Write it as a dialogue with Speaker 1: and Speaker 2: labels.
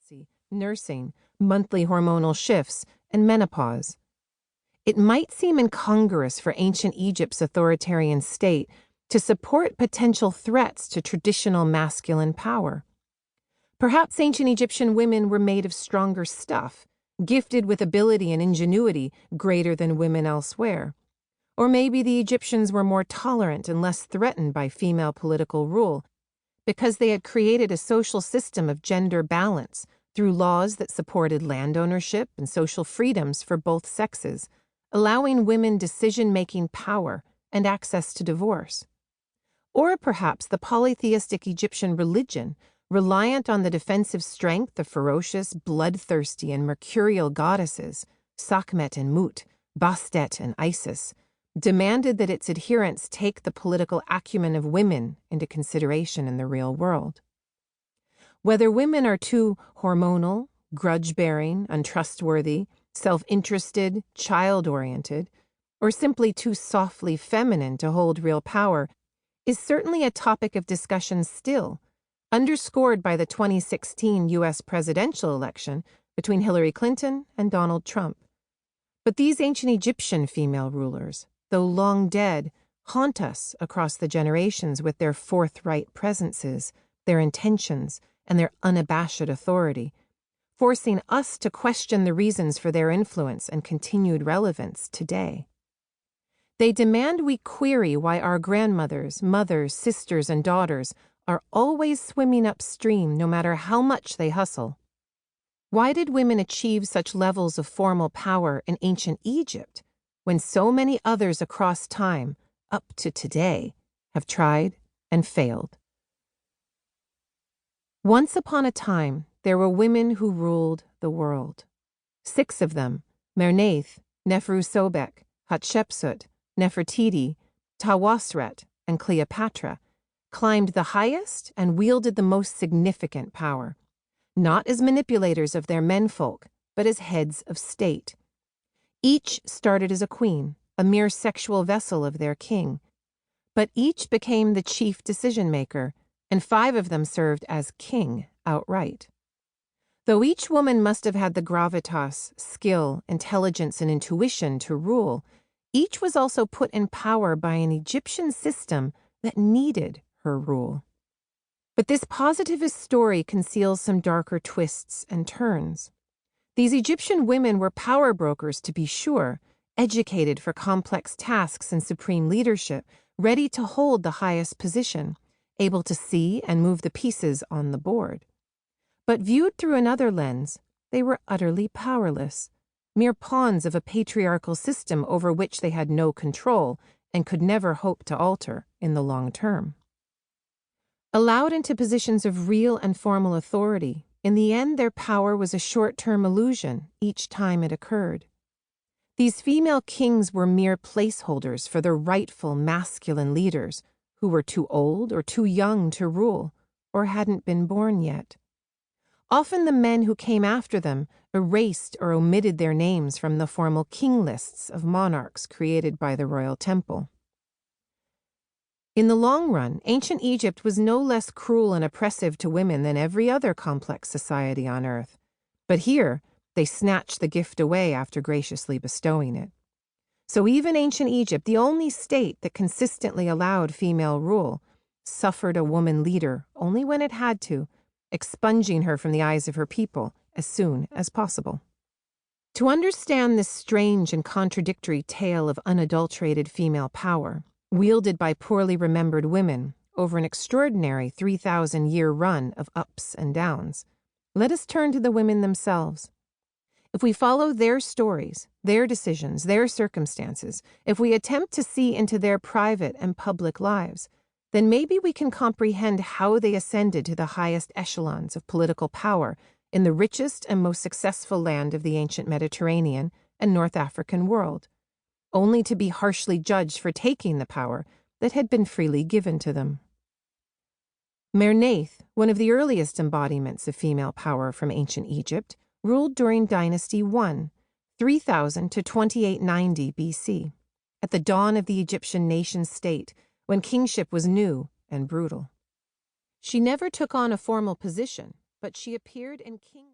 Speaker 1: pregnancy, nursing, monthly hormonal shifts, and menopause. It might seem incongruous for ancient Egypt's authoritarian state to support potential threats to traditional masculine power. Perhaps ancient Egyptian women were made of stronger stuff, gifted with ability and ingenuity greater than women elsewhere. Or maybe the Egyptians were more tolerant and less threatened by female political rule, because they had created a social system of gender balance through laws that supported land ownership and social freedoms for both sexes, allowing women decision-making power and access to divorce. Or perhaps the polytheistic Egyptian religion, reliant on the defensive strength of ferocious, bloodthirsty, and mercurial goddesses, Sekhmet and Mut, Bastet and Isis, demanded that its adherents take the political acumen of women into consideration in the real world. Whether women are too hormonal, grudge-bearing, untrustworthy, self-interested, child-oriented, or simply too softly feminine to hold real power is certainly a topic of discussion still, underscored by the 2016 U.S. presidential election between Hillary Clinton and Donald Trump. But these ancient Egyptian female rulers, though long dead, haunt us across the generations with their forthright presences, their intentions, and their unabashed authority, forcing us to question the reasons for their influence and continued relevance today. They demand we query why our grandmothers, mothers, sisters, and daughters are always swimming upstream no matter how much they hustle. Why did women achieve such levels of formal power in ancient Egypt when so many others across time, up to today, have tried and failed? Once upon a time, there were women who ruled the world. 6 of them, Merneith, Neferusobek, Hatshepsut, Nefertiti, Tawasret, and Cleopatra, climbed the highest and wielded the most significant power, not as manipulators of their menfolk, but as heads of state. Each started as a queen, a mere sexual vessel of their king, but each became the chief decision-maker, and 5 of them served as king outright. Though each woman must have had the gravitas, skill, intelligence, and intuition to rule, each was also put in power by an Egyptian system that needed her rule. But this positivist story conceals some darker twists and turns. These Egyptian women were power brokers, to be sure, educated for complex tasks and supreme leadership, ready to hold the highest position, able to see and move the pieces on the board. But viewed through another lens, they were utterly powerless, mere pawns of a patriarchal system over which they had no control and could never hope to alter in the long term. Allowed into positions of real and formal authority, in the end their power was a short-term illusion each time it occurred. These female kings were mere placeholders for the rightful masculine leaders who were too old or too young to rule or hadn't been born yet. Often the men who came after them erased or omitted their names from the formal king lists of monarchs created by the royal temple. In the long run, ancient Egypt was no less cruel and oppressive to women than every other complex society on earth. But here, they snatched the gift away after graciously bestowing it. So even ancient Egypt, the only state that consistently allowed female rule, suffered a woman leader only when it had to, expunging her from the eyes of her people as soon as possible. To understand this strange and contradictory tale of unadulterated female power, wielded by poorly remembered women over an extraordinary 3,000-year run of ups and downs, let us turn to the women themselves. If we follow their stories, their decisions, their circumstances, if we attempt to see into their private and public lives, then maybe we can comprehend how they ascended to the highest echelons of political power in the richest and most successful land of the ancient Mediterranean and North African world, only to be harshly judged for taking the power that had been freely given to them. Merneith, one of the earliest embodiments of female power from ancient Egypt, ruled during Dynasty I, 3000 to 2890 BC, at the dawn of the Egyptian nation-state, when kingship was new and brutal. She never took on a formal position, but she appeared in king